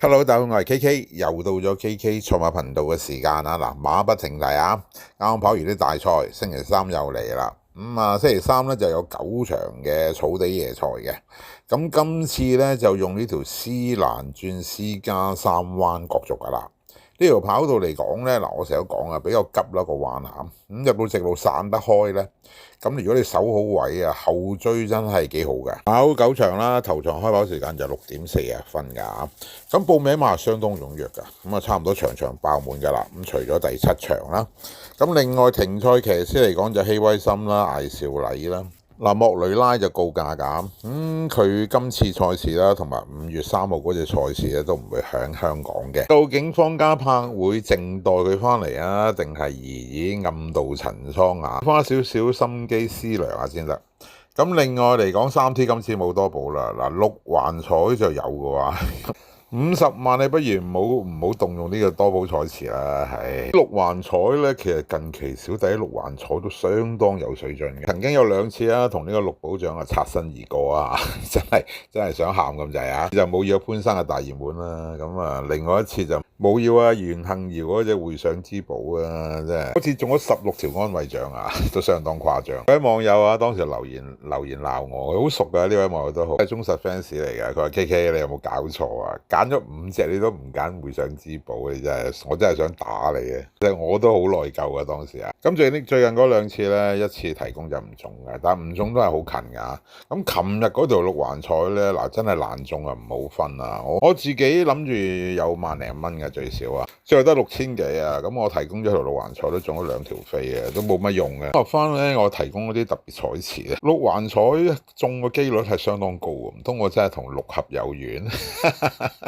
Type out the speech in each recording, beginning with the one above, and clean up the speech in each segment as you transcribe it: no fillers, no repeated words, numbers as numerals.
Hello，大家好，我係 KK，又到咗 KK 賽馬頻道嘅時間啦。嗱，馬不停蹄啊，啱啱跑完啲大賽，星期三又嚟啦。星期三咧就有9場嘅草地夜賽嘅。咁今次咧就用呢條斯蘭轉斯加三彎角逐噶啦。呢條跑道嚟講咧，嗱我成日都講啊，比較急啦個彎下，咁入到直路散得開咧，咁如果你守好位啊，後追真係幾好嘅。跑9場啦，頭場開跑時間就6:40分㗎，咁報名馬相當踴躍㗎，咁啊差唔多場場爆滿㗎啦。咁除咗第7場啦，咁另外停賽騎師嚟講就希威森啦、艾兆禮啦。嗱，莫雷拉就告假㗎，佢今次賽事啦，同埋5月3號嗰隻賽事咧都唔會響香港嘅。究竟方家柏會靜待佢翻嚟啊，定係已暗度陳倉啊？花少少心機思量下先得。咁另外嚟講，3T 今次冇多寶啦，嗱6環彩就有嘅話。50萬你不如唔好動用呢個多寶賽詞啦，係6環彩咧，其實近期小弟6環彩都相當有水準嘅，曾經有2次啊，同呢個六寶獎啊擦身而過啊，真係想喊咁滯啊，就冇要潘生嘅大熱門啦，咁啊另外一次就冇要啊袁幸堯嗰隻會上之寶啊，真係好似中咗16條安慰獎啊，都相當誇張。各位網友啊，當時留言鬧我，好熟㗎呢位網友都好，係忠實 fans 嚟嘅，佢話 KK 你有冇搞錯啊？揀咗5隻你都唔揀會上之寶，你我真係想打你嘅，即係我都好內疚啊當時啊。咁最近嗰2次咧，一次提供就唔中嘅，但係唔中都係好近㗎。咁琴日嗰條6環彩咧，嗱真係難中啊，唔好分啊。我自己諗住有萬零蚊嘅最少啊，最後得6000幾啊。咁我提供咗條6環彩都中咗2條飛嘅，都冇乜用嘅。落翻咧，我提供嗰啲特別彩池咧，6環彩中嘅機率係相當高啊，唔通我真係同六合有緣？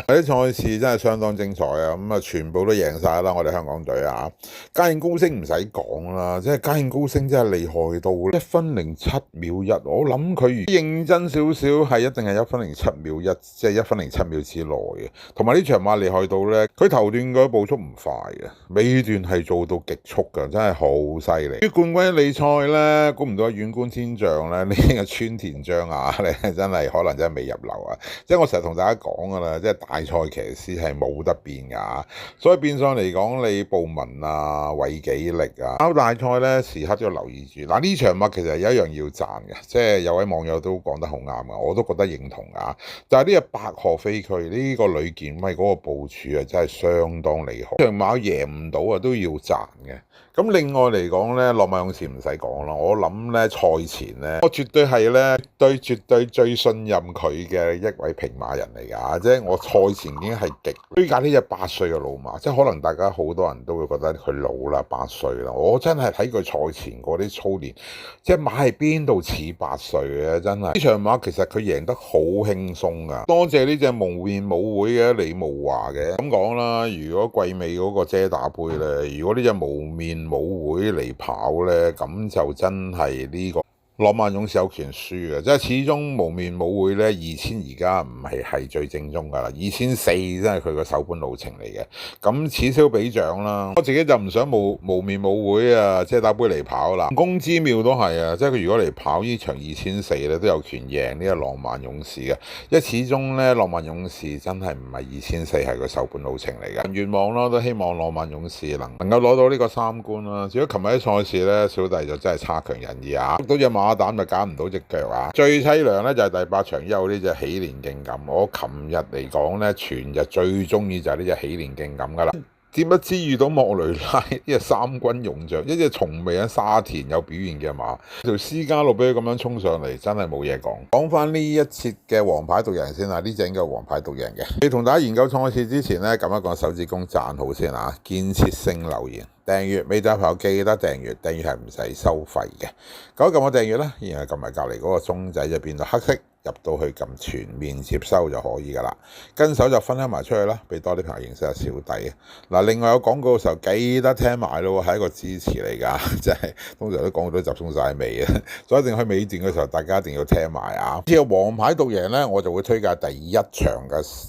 啲賽事真係相當精彩啊！咁啊，全部都贏晒啦，我哋香港隊啊！嘉應高升唔使講啦，即係嘉應高升真係厲害到1分07秒1，我諗佢認真少少係一定係1分07秒1，即係1分07秒之內嘅。同埋呢場馬厲害到咧，佢頭段嗰步速唔快嘅，尾段係做到極速㗎，真係好犀利。啲冠軍理賽咧，估唔到遠觀天象咧，呢個川田將啊，你真係可能真係未入流啊！即係我成日同大家講㗎啦，即係大賽騎師係冇得變㗎，所以變相嚟講，你布文啊、韋紀力啊，跑大賽咧時刻都要留意住。嗱呢場馬其實有一樣要讚嘅，即係有位網友都講得好啱啊，我都覺得認同㗎。就係呢個白河飛區呢個呂健威嗰個部署啊，真係相當厲害。場馬贏唔到啊，都要讚嘅。咁另外嚟講咧，落馬勇士唔使講啦，我諗咧賽前咧，我絕對係咧絕對最信任佢嘅一位平馬人嚟㗎，即係我賽前已經係極推介呢隻8歲嘅老馬，即係可能大家好多人都會覺得佢老啦8歲啦，我真係睇佢賽前嗰啲操練，即係馬係邊度似8歲嘅，真係呢場馬其實佢贏得好輕鬆㗎，多謝呢隻蒙面舞會嘅李慕華嘅咁講啦，如果季尾嗰個遮打杯咧，如果呢隻蒙面舞會嚟跑咧，咁就真係呢個浪漫勇士有權輸嘅，即係始終無面舞會咧2000而家唔係最正宗㗎啦，2400真係佢個首本路程嚟嘅，咁此消彼長啦。我自己就唔想無面舞會啊，即係打杯嚟跑啦。公之妙都係啊，即係佢如果嚟跑呢場2400咧，都有權贏呢個浪漫勇士嘅，因為始終咧浪漫勇士真係唔係2400係個首本路程嚟嘅。願望啦，都希望浪漫勇士能夠攞到呢個3冠啦。至於琴日啲賽事咧，小弟就真係差強人意啊，到隻馬膽就揀唔到隻腳啊！最凄涼咧就係第8場優呢隻喜連勁感，我琴日嚟講咧，全日最中意就係呢隻喜連勁感噶啦。點不知遇到莫雷拉呢隻3軍勇將，一隻從未喺沙田有表現嘅馬，條私家路俾佢咁樣衝上嚟，真係冇嘢講。講翻呢一節嘅王牌獨贏先啊，呢隻應該係王牌獨贏嘅。你同大家研究賽事之前咧，撳一個手指公讚好先啊，建設性留言。訂閱未得朋友記得訂閱，訂閱係唔使收費嘅。咁撳我訂閱啦，然後撳埋隔離嗰個鐘仔就變到黑色，入到去撳全面接收就可以噶啦。跟手就分享埋出去啦，俾多啲朋友認識下小弟。嗱，另外有廣告嘅時候記得聽埋咯，係一個支持嚟㗎，即係通常都廣告都集中晒尾嘅，所以一定喺尾段嘅時候大家一定要聽埋啊。呢個王牌獨贏咧，我就會推介第1場嘅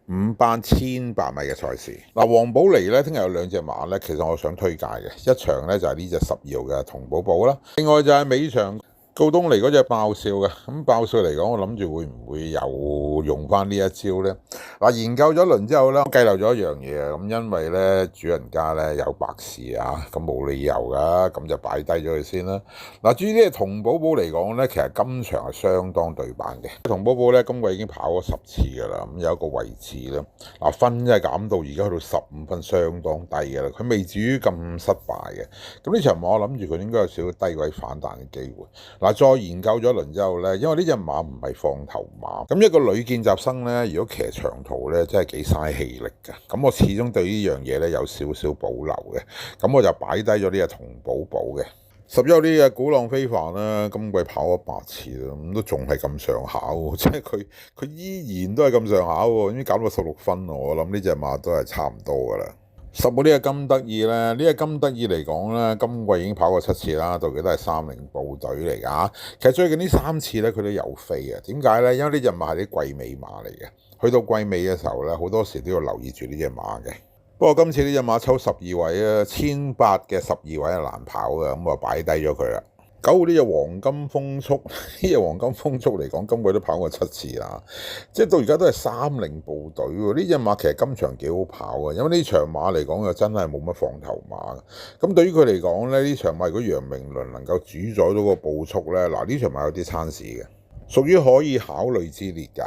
5班1800米嘅賽事。嗱，黃寶嚟咧，聽日有2隻馬咧，其實我想推介嘅，一場咧就係呢隻12號嘅同寶寶啦，另外就係尾場告東尼嗰隻爆笑嘅，咁爆笑嚟講，我諗住會唔會又用翻呢一招呢？嗱，研究咗一輪之後咧，我計漏咗一樣嘢啊，咁因為咧主人家咧有白事啊，咁冇理由噶，咁就擺低咗佢先啦。嗱，至於呢隻童寶寶嚟講咧，其實今場係相當對版嘅。童寶寶咧今季已經跑咗10次噶啦，咁有一個位置咧，嗱分真係減到而家去到15分，相當低噶啦，佢未至於咁失敗嘅。咁呢場馬我諗住佢應該有少少低位反彈嘅機會。嗱，再研究咗一輪之後咧，因為呢隻馬唔係放頭馬，咁一個女見習生咧，如果騎長途咧，真係幾嘥氣力嘅。咁我始終對呢樣嘢咧有少少保留嘅，咁我就擺低咗呢隻童寶寶嘅。11呢隻鼓浪非凡啦，今季跑咗8次啦，咁都仲係咁上下喎，即係佢依然都係咁上下喎，已經搞到16分咯，我諗呢隻馬都係差唔多噶啦。15呢個金得意咧，呢個金得意嚟講咧，今季已經跑過7次啦，到佢都係30部隊嚟㗎。其實最近呢3次咧，佢都有飛啊。點解咧？因為呢隻馬係啲季尾馬嚟嘅，去到季尾嘅時候咧，好多時都要留意住呢隻馬嘅。不過今次呢隻馬抽12位啊，1800嘅12位係難跑嘅，咁我擺低咗佢啦。9號呢隻黃金風速，呢隻黃金風速嚟講，今季都跑過7次啦，即係到而家都係30部隊喎。呢隻馬其實今場幾好跑嘅，因為呢場馬嚟講又真係冇乜放頭馬。咁對於佢嚟講咧，呢場馬如果楊明倫能夠主宰到個步速咧，嗱呢場馬有啲餐事嘅，屬於可以考慮之列㗎。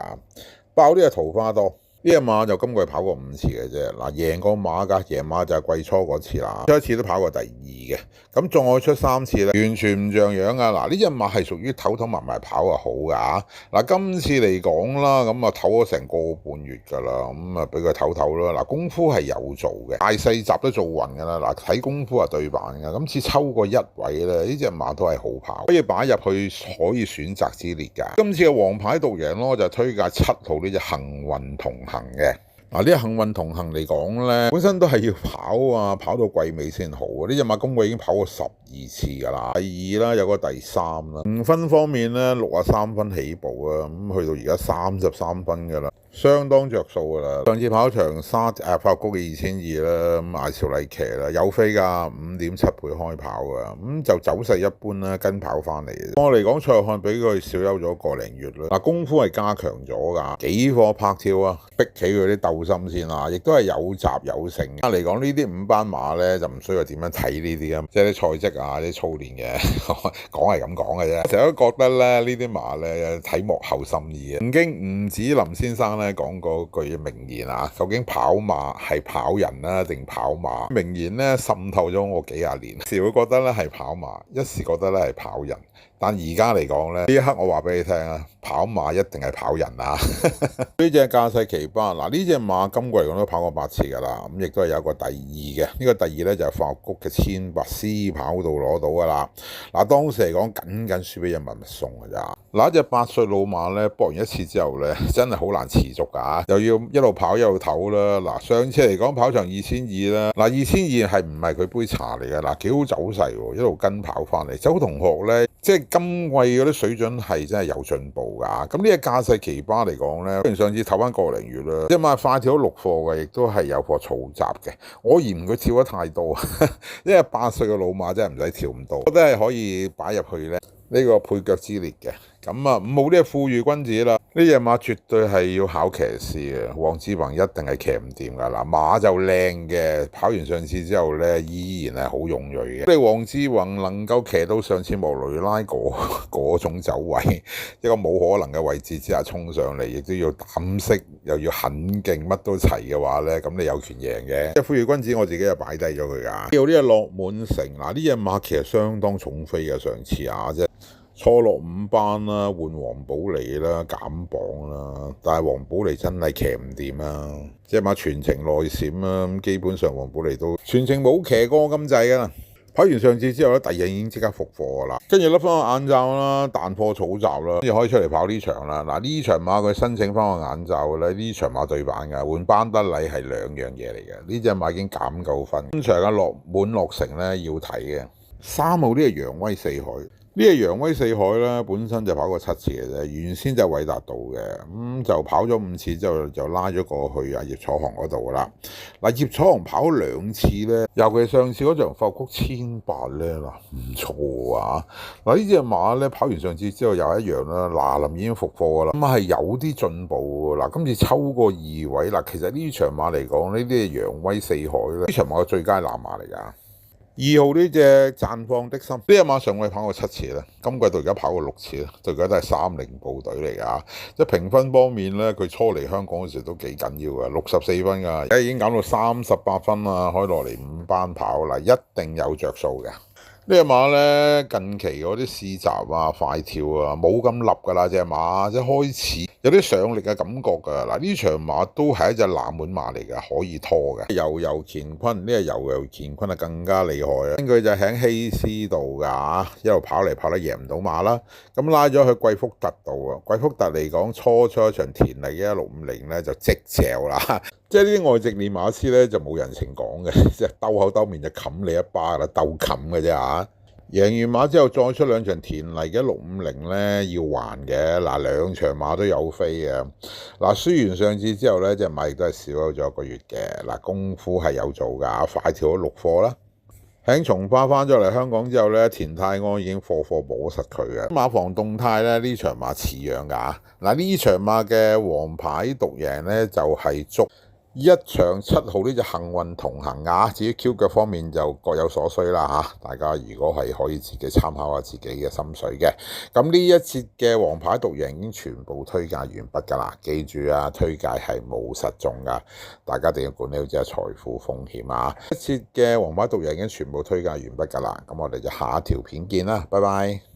爆呢隻桃花多。呢隻馬就今季跑過5次嘅啫，嗱贏過馬㗎，贏馬就係季初嗰次啦，出一次都跑過第2嘅，咁再出3次咧，完全唔像樣啊！嗱呢隻馬係屬於唞唞埋埋跑啊好㗎，嗱今次嚟講啦，咁啊唞咗成個半月㗎啦，咁啊俾佢唞唞啦，嗱功夫係有做嘅，大細集都做勻㗎啦，嗱睇功夫係對版㗎，今次抽過1位咧，呢隻馬都係好跑，可以擺入去可以選擇之列㗎。今次嘅黃牌獨贏咯，就推介7號呢隻幸運同行嘅。嗱呢隻幸運同行嚟講咧，本身都係要跑啊，跑到季尾先好啊。呢隻馬今季已經跑過12次㗎啦，第2啦，有個第3啦。評分方面咧，63分起步啊，咁去到而家33分㗎啦。相當着數㗎啦！上次跑場發高嘅2200啦，咁艾潮麗騎啦有飛㗎，5.7倍開跑㗎，咁就走勢一般啦，跟跑翻嚟。我嚟講，蔡約翰比佢少休咗個零月啦，嗱功夫係加強咗㗎，幾課拍跳啊，逼起佢啲鬥心先啦，亦都係有習有成。嚟講呢啲5班馬咧，就唔需要點樣睇呢啲啊，即係啲賽績啊、啲操練嘅，講係咁講嘅啫。成日都覺得咧呢啲馬咧睇幕後心意啊。曾經吳子林先生咧講過句名言啊，究竟跑馬係跑人啊定跑馬？名言咧滲透咗我幾廿年，時會覺得咧係跑馬，一時覺得咧係跑人。但而家嚟講咧，呢一刻我話俾你聽啊，跑馬一定係跑人啊！呢隻駕勢奇葩，嗱呢隻馬今季嚟講都跑過8次㗎啦，咁亦都係有個第2嘅。呢個第2咧就係發谷嘅1800私跑道攞到㗎啦。嗱當時嚟講僅僅輸俾人民物送㗎咋。嗱一隻8歲老馬咧搏完1次之後咧，真係好難持續㗎，又要一路跑一路唞啦。嗱上次嚟講跑場2200啦，嗱2200係唔係佢杯茶嚟㗎？嗱幾好走勢喎，一路跟跑翻嚟。周同學咧即係今季嗰啲水準係真係有進步㗎，咁呢隻駕勢奇葩嚟講咧，雖然上次唞翻個零月啦，隻馬快跳咗6課嘅，亦都係有課嘈雜嘅。我嫌佢跳得太多，因為8歲嘅老馬真係唔使跳咁多，我覺得係可以擺入去咧呢個配腳之列嘅。咁啊5號呢隻富裕君子啦，呢隻馬絕對係要考騎師嘅，黃志宏一定係騎唔掂㗎。嗱馬就靚嘅，跑完上次之後咧依然係好勇銳嘅。你黃志宏能夠騎到上次莫雷拉嗰種走位，一個冇可能嘅位置之下衝上嚟，亦都要膽識又要狠勁，乜都齊嘅話咧，咁你有權贏嘅。即係富裕君子我自己就擺低咗佢㗎。有呢隻樂滿城，嗱呢隻馬其實相當重飛嘅，上次啊啫。初落5班啦，換黃寶利啦，減磅啦，但係黃寶利真係騎唔掂啊！隻馬全程內閃啦，咁基本上黃寶利都全程冇騎過咁滯㗎啦。跑完上次之後咧，第2日已經即刻復課㗎啦，跟住笠翻個眼罩啦，彈破草閘啦，跟住可以出嚟跑呢場啦。嗱呢場馬佢申請翻個眼罩咧，呢場馬對版㗎，換班德禮係2樣嘢嚟嘅。呢隻馬已經減夠分。今場嘅樂滿樂城咧要睇嘅。3號呢個揚威四海。呢隻揚威四海咧，本身就跑過7次嘅啫，原先就韋達道嘅，就跑咗5次之後就拉咗過去葉楚航嗰度啦。嗱，葉楚航跑2次咧，尤其上次嗰場發谷1800咧，嗱唔錯啊！嗱，呢隻馬咧跑完上次之後又一樣啦，嗱林已經復課啦，咁係有啲進步㗎。嗱，今次抽過2位，嗱其實呢場馬嚟講，呢啲係揚威四海咧，呢場馬嘅最佳藍馬嚟㗎。2號呢隻綻放的心，呢隻馬上季跑過7次啦，今季到而家跑過6次啦，到而家都係30部隊嚟㗎。即係評分方面咧，佢初嚟香港嗰時都幾緊要㗎，64分㗎，而家已經減到38分啦，可以落嚟5班跑啦，一定有着數嘅。呢隻馬咧近期嗰啲試閘啊、快跳啊冇咁立㗎啦，隻馬即係開始有啲上力嘅感覺㗎。嗱，呢場馬都係一隻冷門馬嚟㗎，可以拖嘅。悠乾坤，呢隻悠乾坤啊更加厲害啦，佢就喺希斯道㗎，一路跑嚟跑得贏唔到馬啦，咁拉咗去貴福特道啊。貴福特嚟講初出一場田嚟嘅1650咧就即嚼啦。即係呢啲外籍練馬師咧就冇人情講嘅，即係兜口兜面就冚你一巴啦，鬥冚嘅啫嚇。贏完馬之後再出2場田嚟嘅1650咧要還嘅，嗱2場馬都有飛嘅。嗱輸完上次之後咧，隻馬亦都係少咗1個月嘅。嗱功夫係有做㗎，快跳咗6課啦。喺從化翻咗嚟香港之後咧，田泰安已經課補實佢嘅。馬房動態咧呢場馬似樣㗎。嗱呢場馬嘅黃牌獨贏咧就係捉1場7號呢隻幸運同行啊，至於 Q 腳方面就各有所需啦嚇，大家如果係可以自己參考下自己嘅心水嘅。咁呢一節嘅黃牌獨贏已經全部推介完畢㗎啦，記住啊，推介係冇實中㗎，大家一定要管理好自己財富風險啊！一節嘅黃牌獨贏已經全部推介完畢㗎啦，咁我哋就下一條片見啦，拜拜。